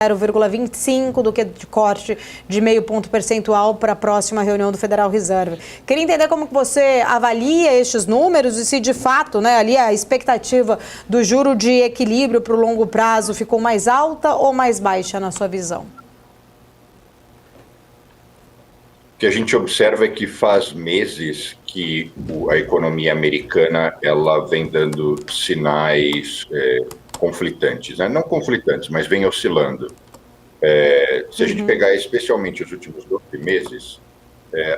0,25 do que de corte de meio ponto percentual para a próxima reunião do Federal Reserve. Queria entender como que você avalia estes números e se de fato, né, ali a expectativa do juro de equilíbrio para o longo prazo ficou mais alta ou mais baixa na sua visão? O que a gente observa é que faz meses que a economia americana ela vem dando sinais conflitantes, né? Não conflitantes, mas vem oscilando. Se a gente pegar especialmente os últimos 12 meses,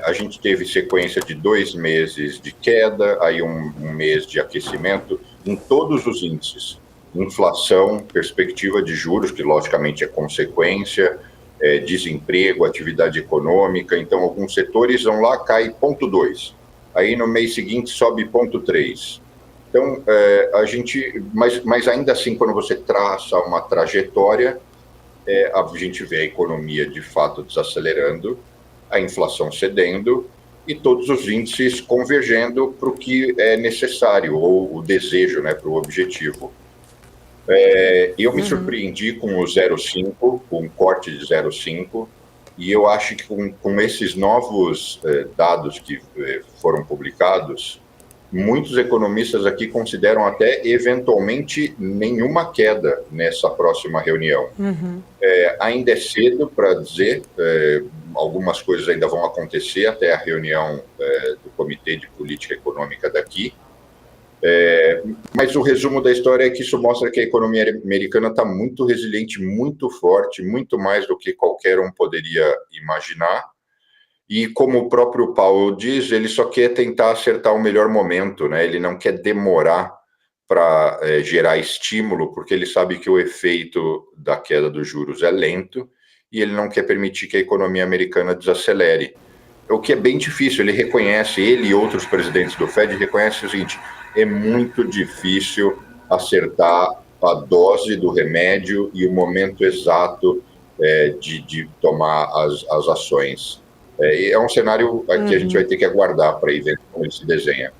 a gente teve sequência de 2 meses de queda, aí um mês de aquecimento em todos os índices. Inflação, perspectiva de juros, que logicamente é consequência, desemprego, atividade econômica. Então, alguns setores vão lá, cai 0,2. Aí, no mês seguinte, sobe 0,3. Então, a gente... Mas ainda assim, quando você traça uma trajetória, a gente vê a economia, de fato, desacelerando, a inflação cedendo e todos os índices convergendo para o que é necessário, ou o desejo, né, para o objetivo. Eu me surpreendi com o 0,5, com o corte de 0,5, e eu acho que com esses novos dados que foram publicados, muitos economistas aqui consideram até, eventualmente, nenhuma queda nessa próxima reunião. Ainda é cedo para dizer, algumas coisas ainda vão acontecer até a reunião do Comitê de Política Econômica daqui, mas o resumo da história é que isso mostra que a economia americana está muito resiliente, muito forte, muito mais do que qualquer um poderia imaginar. E como o próprio Powell diz, ele só quer tentar acertar o melhor momento, né? Ele não quer demorar para gerar estímulo, porque ele sabe que o efeito da queda dos juros é lento e ele não quer permitir que a economia americana desacelere. O que é bem difícil, ele reconhece, ele e outros presidentes do Fed reconhecem o seguinte: é muito difícil acertar a dose do remédio e o momento exato de tomar as ações. É um cenário que a gente vai ter que aguardar para ir ver como ele se desenha.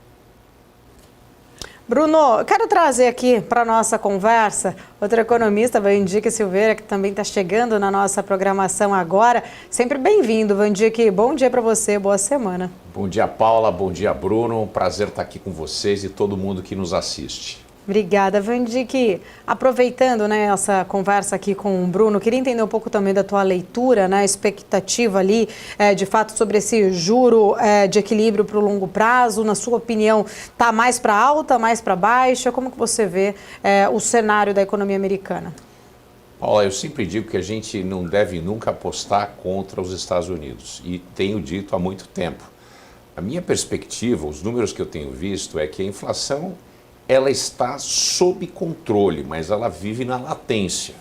Bruno, quero trazer aqui para a nossa conversa outro economista, Vandique Silveira, que também está chegando na nossa programação agora. Sempre bem-vindo, Vandique. Bom dia para você, boa semana. Bom dia, Paula. Bom dia, Bruno. Prazer estar aqui com vocês e todo mundo que nos assiste. Obrigada, Vandique. Aproveitando, né, essa conversa aqui com o Bruno, queria entender um pouco também da tua leitura, né, expectativa ali, de fato, sobre esse juro de equilíbrio para o longo prazo. Na sua opinião, está mais para alta, mais para baixa? Como que você vê o cenário da economia americana? Paula, eu sempre digo que a gente não deve nunca apostar contra os Estados Unidos, e tenho dito há muito tempo. A minha perspectiva, os números que eu tenho visto, é que a inflação ela está sob controle, mas ela vive na latência.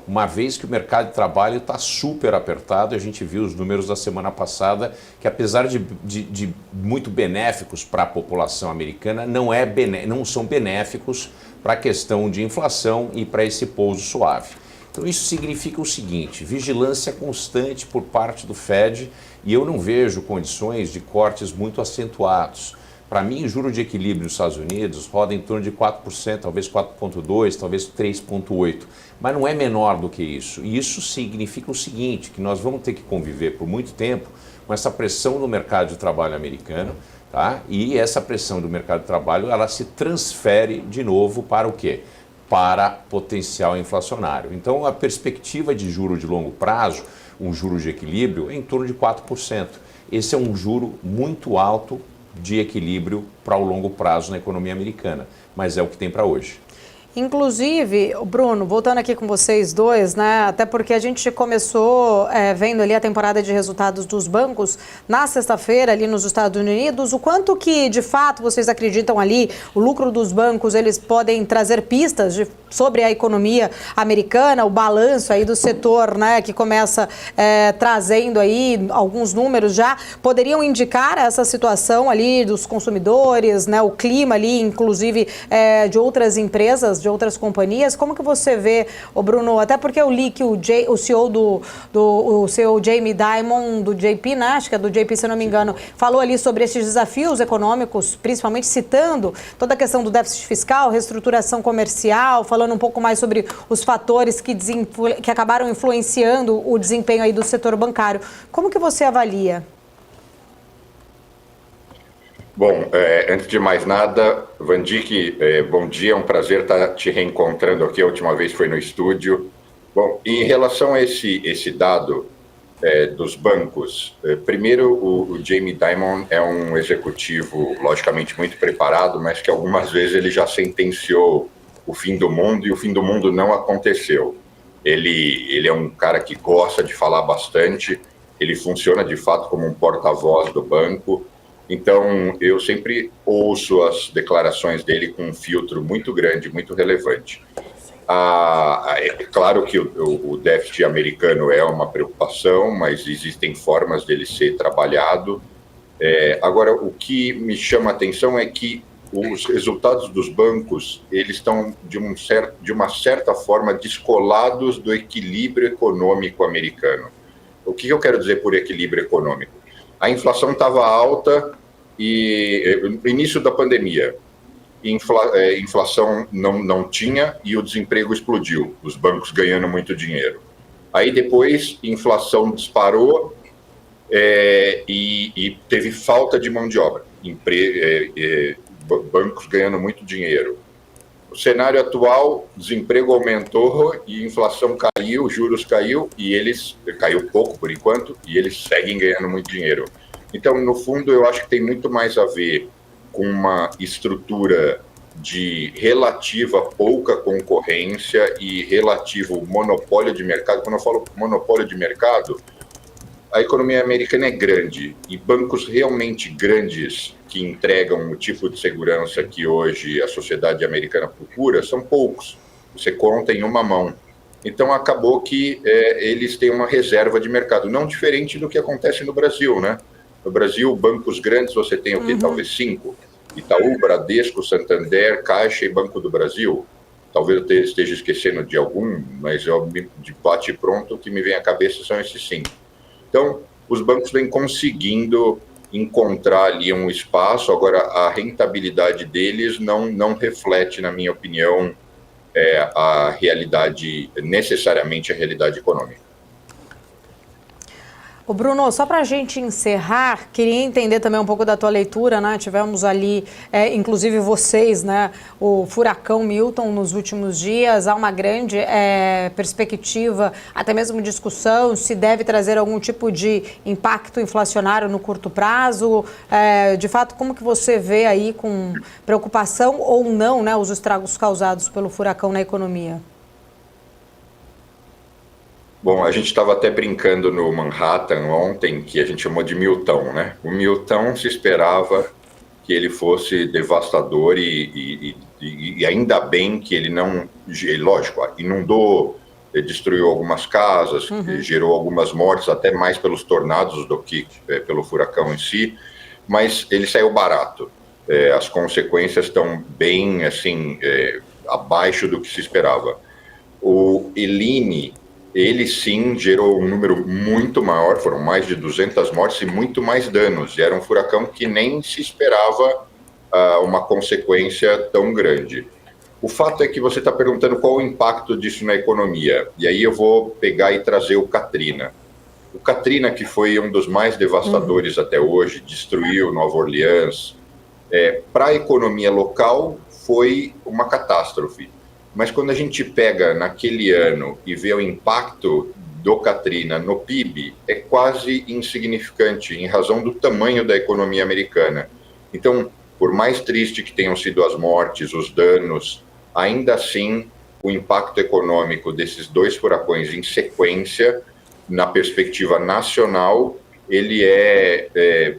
Uma vez que o mercado de trabalho está super apertado, a gente viu os números da semana passada, que apesar de muito benéficos para a população americana, não são benéficos para a questão de inflação e para esse pouso suave. Então isso significa o seguinte: vigilância constante por parte do Fed, e eu não vejo condições de cortes muito acentuados. Para mim, o juro de equilíbrio nos Estados Unidos roda em torno de 4%, talvez 4,2%, talvez 3,8%, mas não é menor do que isso. E isso significa o seguinte, que nós vamos ter que conviver por muito tempo com essa pressão do mercado de trabalho americano, tá? E essa pressão do mercado de trabalho, ela se transfere de novo para o quê? Para potencial inflacionário. Então, a perspectiva de juro de longo prazo, um juro de equilíbrio, é em torno de 4%. Esse é um juro muito alto de equilíbrio para o longo prazo na economia americana, mas é o que tem para hoje. Inclusive, Bruno, voltando aqui com vocês dois, né? Até porque a gente começou vendo ali a temporada de resultados dos bancos na sexta-feira ali nos Estados Unidos. O quanto que, de fato, vocês acreditam ali, o lucro dos bancos, eles podem trazer pistas sobre a economia americana, o balanço aí do setor, né? Que começa trazendo aí alguns números já, poderiam indicar essa situação ali dos consumidores, né? O clima ali, inclusive, de outras empresas de outras companhias. Como que você vê, Bruno, até porque eu li que o CEO o CEO Jamie Dimon, do JP, né? Acho que é do JP, se eu não me engano, falou ali sobre esses desafios econômicos, principalmente citando toda a questão do déficit fiscal, reestruturação comercial, falando um pouco mais sobre os fatores que acabaram influenciando o desempenho aí do setor bancário. Como que você avalia? Bom, antes de mais nada, Vandique, bom dia, é um prazer estar te reencontrando aqui, a última vez foi no estúdio. Bom, em relação a esse dado dos bancos, primeiro o Jamie Dimon é um executivo, logicamente, muito preparado, mas que algumas vezes ele já sentenciou o fim do mundo e o fim do mundo não aconteceu. Ele é um cara que gosta de falar bastante, ele funciona de fato como um porta-voz do banco. Então, eu sempre ouço as declarações dele com um filtro muito grande, muito relevante. É claro que o déficit americano é uma preocupação, mas existem formas dele ser trabalhado. Agora, o que me chama a atenção é que os resultados dos bancos, eles estão, de uma certa forma, descolados do equilíbrio econômico americano. O que eu quero dizer por equilíbrio econômico? A inflação estava alta e no início da pandemia, inflação não tinha e o desemprego explodiu, os bancos ganhando muito dinheiro. Aí depois, inflação disparou e teve falta de mão de obra, bancos ganhando muito dinheiro. O cenário atual, desemprego aumentou e inflação caiu, juros caiu caiu pouco por enquanto, e eles seguem ganhando muito dinheiro. Então, no fundo, eu acho que tem muito mais a ver com uma estrutura de relativa pouca concorrência e relativo monopólio de mercado. Quando eu falo monopólio de mercado, a economia americana é grande e bancos realmente grandes que entregam o tipo de segurança que hoje a sociedade americana procura são poucos. Você conta em uma mão. Então, acabou que eles têm uma reserva de mercado, não diferente do que acontece no Brasil, né? No Brasil, bancos grandes, você tem o quê? Talvez 5. Itaú, Bradesco, Santander, Caixa e Banco do Brasil. Talvez eu esteja esquecendo de algum, mas de bate pronto o que me vem à cabeça são esses 5. Então, os bancos vêm conseguindo encontrar ali um espaço. Agora, a rentabilidade deles não reflete, na minha opinião, necessariamente a realidade econômica. Ô Bruno, só para a gente encerrar, queria entender também um pouco da tua leitura, né? Tivemos ali, inclusive vocês, né? O furacão Milton nos últimos dias, há uma grande perspectiva, até mesmo discussão, se deve trazer algum tipo de impacto inflacionário no curto prazo. De fato, como que você vê aí com preocupação ou não, né? Os estragos causados pelo furacão na economia? Bom, a gente estava até brincando no Manhattan ontem, que a gente chamou de Milton, né? O Milton se esperava que ele fosse devastador e ainda bem que ele não... Lógico, inundou, destruiu algumas casas, gerou algumas mortes, até mais pelos tornados do que pelo furacão em si, mas ele saiu barato. As consequências estão bem, assim, abaixo do que se esperava. O Helene... ele sim gerou um número muito maior, foram mais de 200 mortes e muito mais danos. E era um furacão que nem se esperava uma consequência tão grande. O fato é que você está perguntando qual o impacto disso na economia. E aí eu vou pegar e trazer o Katrina. O Katrina, que foi um dos mais devastadores até hoje, destruiu Nova Orleans. Para a economia local, foi uma catástrofe. Mas quando a gente pega naquele ano e vê o impacto do Katrina no PIB, é quase insignificante em razão do tamanho da economia americana. Então, por mais triste que tenham sido as mortes, os danos, ainda assim, o impacto econômico desses 2 furacões em sequência, na perspectiva nacional, ele é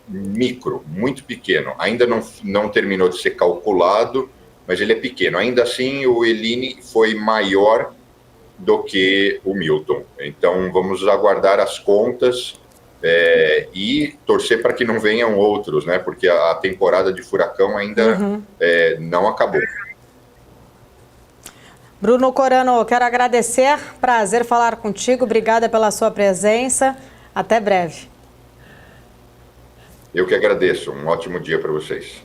micro, muito pequeno. Ainda não terminou de ser calculado, mas ele é pequeno. Ainda assim, o Helene foi maior do que o Milton. Então, vamos aguardar as contas e torcer para que não venham outros, né? Porque a temporada de furacão ainda não acabou. Bruno Corano, quero agradecer, prazer falar contigo, obrigada pela sua presença, até breve. Eu que agradeço, um ótimo dia para vocês.